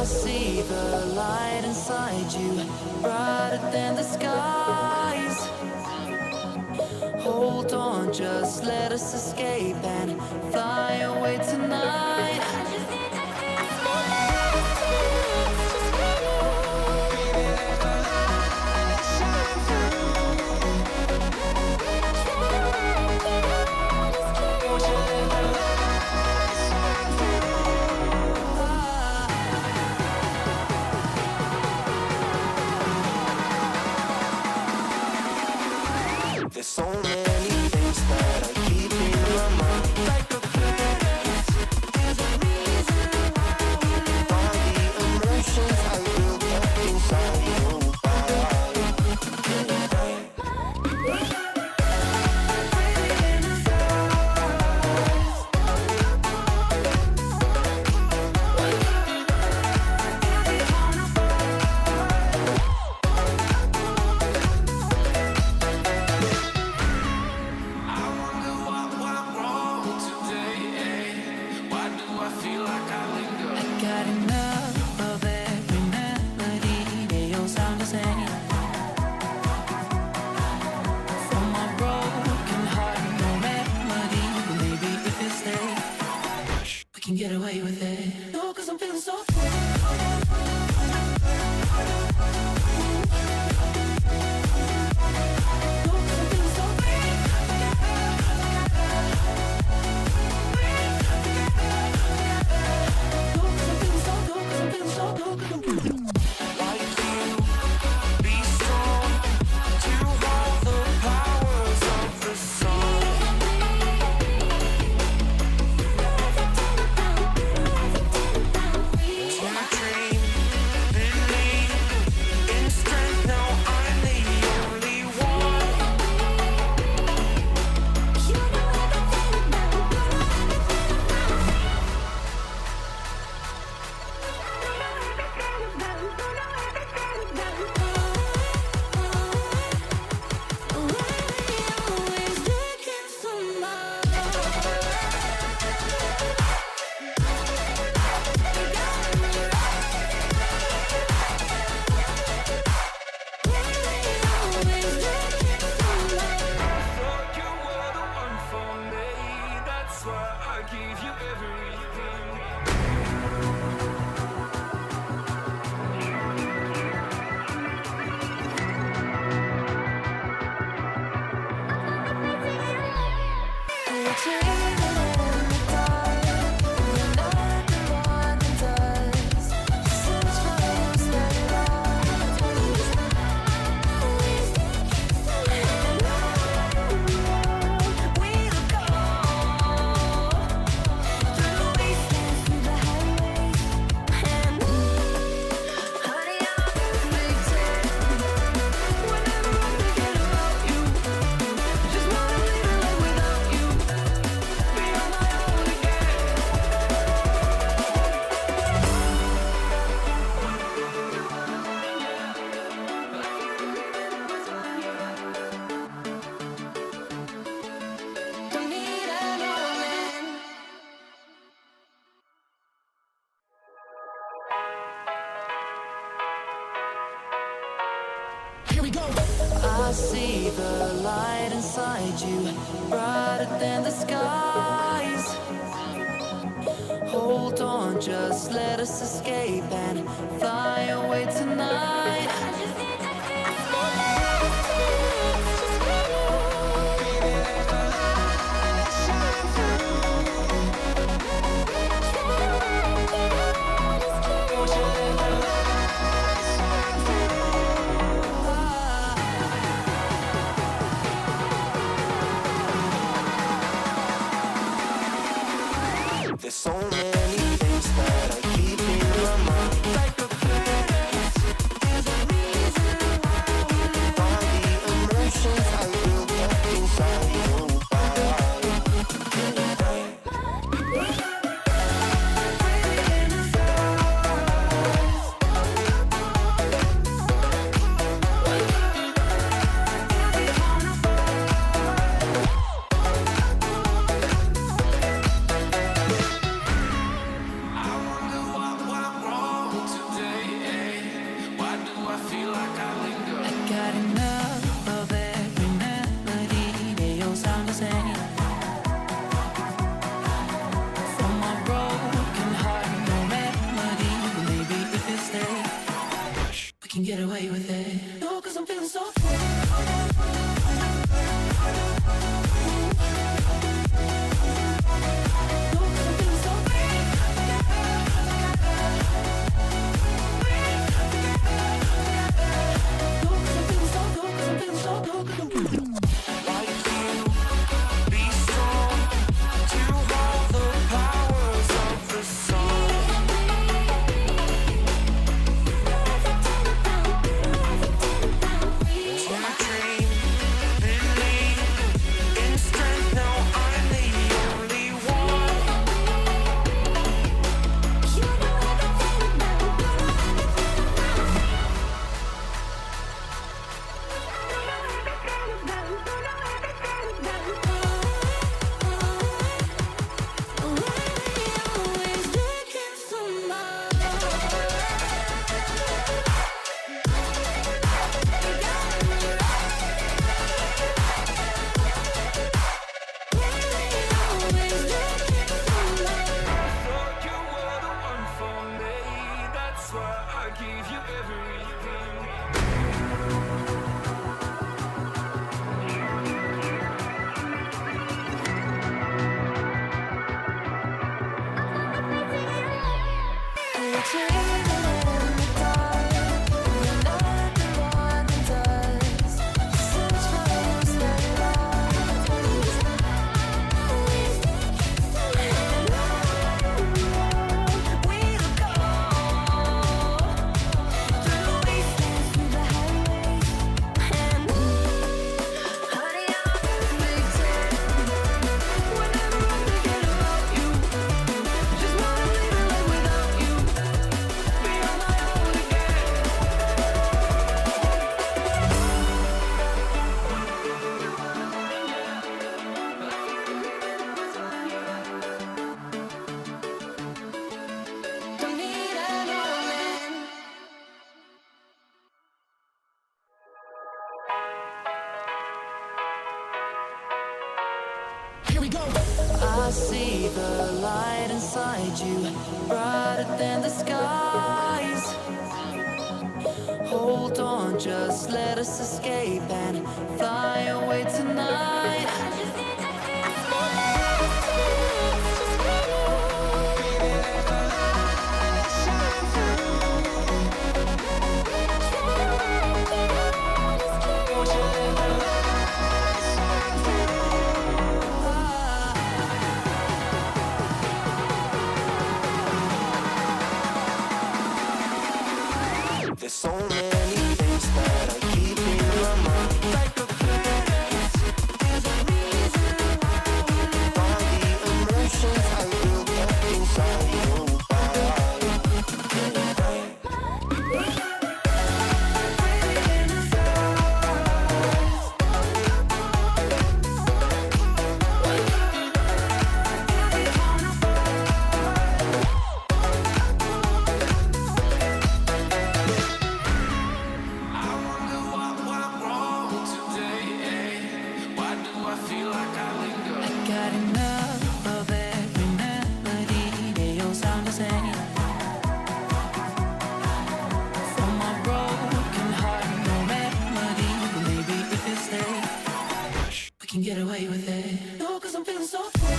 see the light inside you, brighter than the skies. Hold on, just let us escape and fly away tonight. There's so many things that I keep in my mind, like a place. There's a reason why all the emotions I built up inside you. Got enough of every melody, they all sound the same. From my broken heart, no remedy. Maybe if you stay, we can get away with it. No, 'cause I'm feeling so free. I see the light inside you, brighter than the skies. Hold on, just let us escape and fly away tonight. There's so many things that I keep in my mind, like a place. There's a reason why all the emotions I built up inside you. Here we go. I see the light inside you, brighter than the skies. Hold on, just let us escape and fly away tonight. There's so many things that I keep in my mind. Like a furnace, there's a reason why all the emotions I built up inside you. Got enough of every melody, they all sound the same. From my broken heart, no remedy. Maybe if you stay, we can get away with it. No, 'cause I'm feeling so free.